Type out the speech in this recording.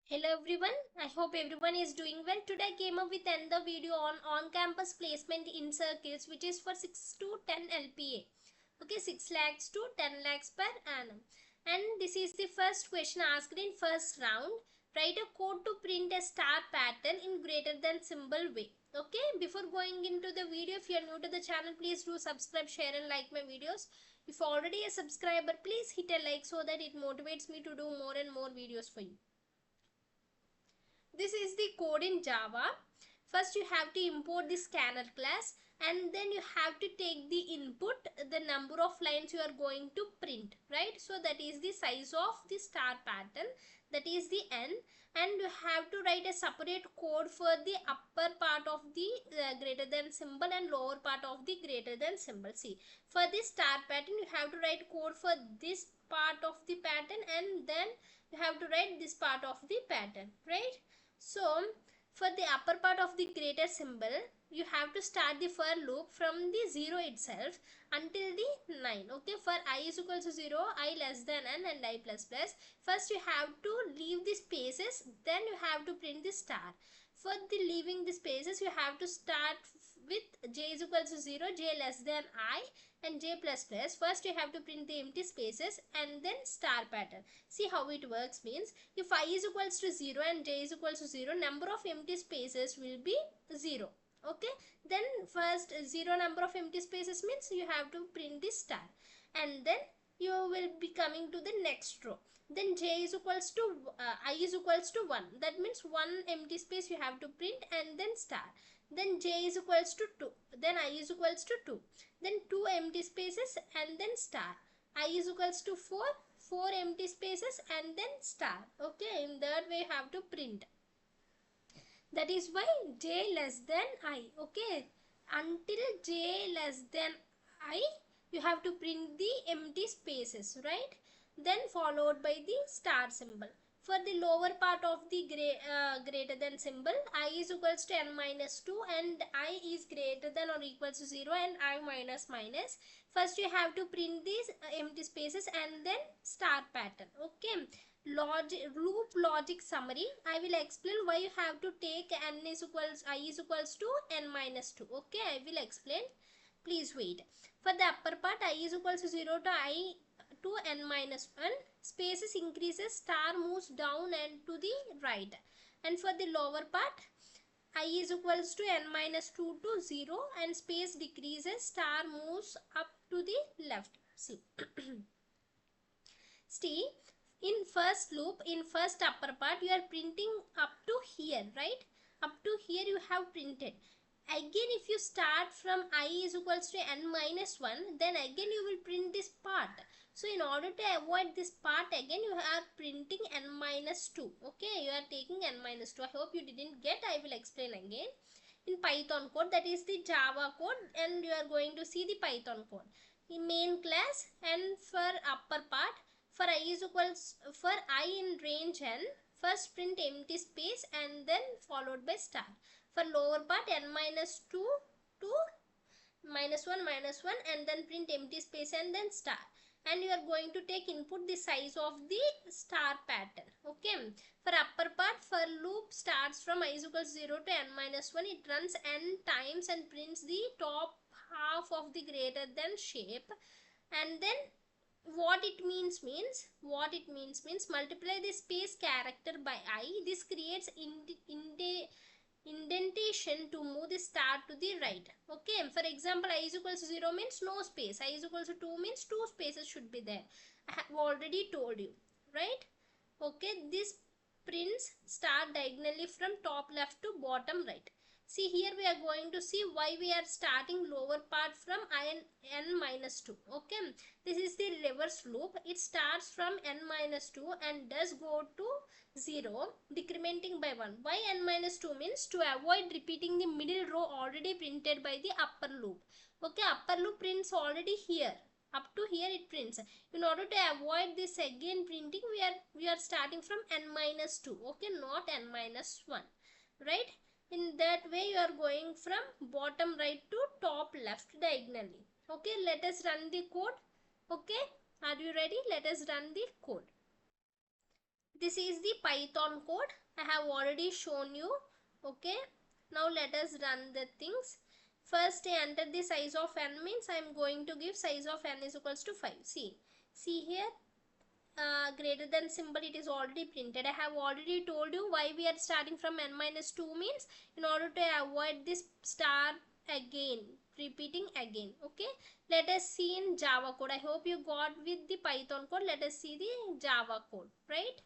Hello everyone, I hope everyone is doing well. Today I came up with another video on campus placement in circles, which is for 6 to 10 LPA. Okay, 6 lakhs to 10 lakhs per annum. And this is the first question asked in first round. Write a code to print a star pattern in greater than symbol way. Okay, before going into the video, if you are new to the channel, please do subscribe, share and like my videos. If already a subscriber, please hit a like so that it motivates me to do more and more videos for you. This is the code in Java. First you have to import the scanner class, and then you have to take the input, the number of lines you are going to print, right? So that is the size of the star pattern, that is the n, and you have to write a separate code for the upper part of the greater than symbol and lower part of the greater than symbol. See, for this star pattern you have to write code for this part of the pattern, and then you have to write this part of the pattern, right? So for the upper part of the greater symbol, you have to start the for loop from the 0 itself until the 9. Okay, for I is equal to 0, I less than n and I plus plus. First you have to leave the spaces, then you have to print the star. For the leaving the spaces, you have to start with j is equal to 0, j less than I and j plus plus. First you have to print the empty spaces and then star pattern. See how it works means, if I is equals to 0 and j is equals to 0, number of empty spaces will be 0. Okay, then first 0 number of empty spaces means you have to print the star, and then you will be coming to the next row. Then j is equals to I is equals to 1, that means one empty space you have to print and then star. Then j is equals to 2, then I is equals to 2, then 2 empty spaces and then star. I is equals to 4, 4 empty spaces and then star. Okay, in that way you have to print. That is why j less than I. Okay, until j less than I, you have to print the empty spaces, right? Then followed by the star symbol. For the lower part of the greater than symbol, I is equals to n minus 2 and I is greater than or equals to 0 and I minus minus. First you have to print these empty spaces and then star pattern. Okay, loop logic summary. I will explain why you have to take n is equals I is equals to n minus 2. Okay, I will explain. Please wait. For the upper part, I is equals to 0 to I to n minus 1. Spaces increases, star moves down and to the right. And for the lower part, I is equals to n minus 2 to 0 and space decreases, star moves up to the left. See. See, in first loop, in first upper part, you are printing up to here, right? Up to here you have printed. Again, if you start from I is equals to n minus 1, then again you will print this part. So in order to avoid this part, again you are printing n minus 2. Okay, you are taking n minus 2. I hope you didn't get. I will explain again. In Python code, that is the Java code, and you are going to see the Python code. In main class, and for upper part, for I is equals, for I in range n, first print empty space and then followed by star. For lower part, n minus 2 to minus 1 and then print empty space and then star. And you are going to take input the size of the star pattern. Okay, for upper part, for loop starts from I is equals 0 to n minus 1. It runs n times and prints the top half of the greater than shape. And then what it means multiply the space character by I. This creates indentation to move the star to the right. Okay, for example, I is equals to 0 means no space, I is equals to 2 means 2 spaces should be there. I have already told you, right? Okay, this prints star diagonally from top left to bottom right. See, here we are going to see why we are starting lower part from n minus 2. Okay, this is the reverse loop. It starts from n minus 2 and does go to 0, decrementing by 1. Why n minus 2 means to avoid repeating the middle row already printed by the upper loop. Okay, upper loop prints already here. Up to here it prints. In order to avoid this again printing, we are starting from n minus 2. Okay, not n minus 1. Right? In that way you are going from bottom right to top left diagonally. Okay, let us run the code. Okay, are you ready? Let us run the code. This is the Python code. I have already shown you. Okay. Now let us run the things. First enter the size of n, means I am going to give size of n is equals to 5. See here, greater than symbol, it is already printed. I have already told you why we are starting from n minus 2, means in order to avoid this star again repeating again. Okay, let us see in Java code. I hope you got with the Python code. Let us see the Java code, right?